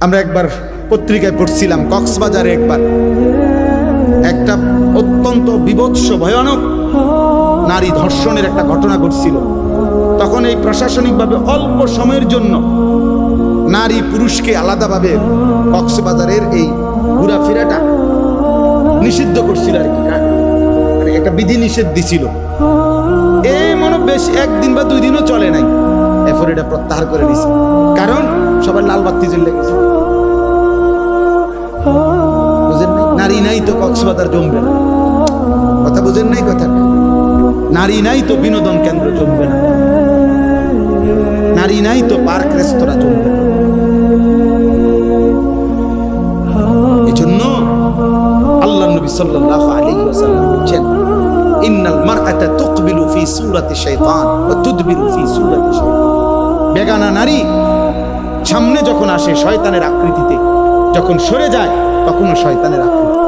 আমরা একবার পত্রিকায় পড়ছিলাম, কক্সবাজারে একবার একটা অত্যন্ত বিভৎস ভয়ানক নারী ধর্ষণের একটা ঘটনা ঘটছিল। তখন এই প্রশাসনিকভাবে অল্প সময়ের জন্য নারী পুরুষকে আলাদাভাবে কক্সবাজারের এই ঘোরাফেরাটা নিষিদ্ধ করছিল আর কি, মানে একটা বিধি নিষেধ দিছিল। এই মনে বেশ একদিন বা 2 দিনও চলে নাই, এরপর এটা প্রত্যাহার করে দিছে, কারণ সবাই লাল বাতি জ্বলে গেছে। বুঝেন নাই? নারী নাই তো কক্সবাজার জমবে না, কথা বুঝেন নাই কথা? নারী নাই তো বিনোদন কেন্দ্র জমবে না, নারী নাই তো পার্ক রেস্তোরাঁ জমবে না। এজন্য আল্লাহ নবী সাল্লাল্লাহু আলাইহি ওয়াসাল্লাম বলেন, ইন্নাল মারআতা তুকবিলু ফি সূরাতি শাইতান ওয়া তুদবিরু ফি সূরাতি শাইতান। বেগানা নারী সামনে যখন আসে শয়তানের আকৃতিতে, যখন সরে যায় তখনও শয়তানের আকৃতি।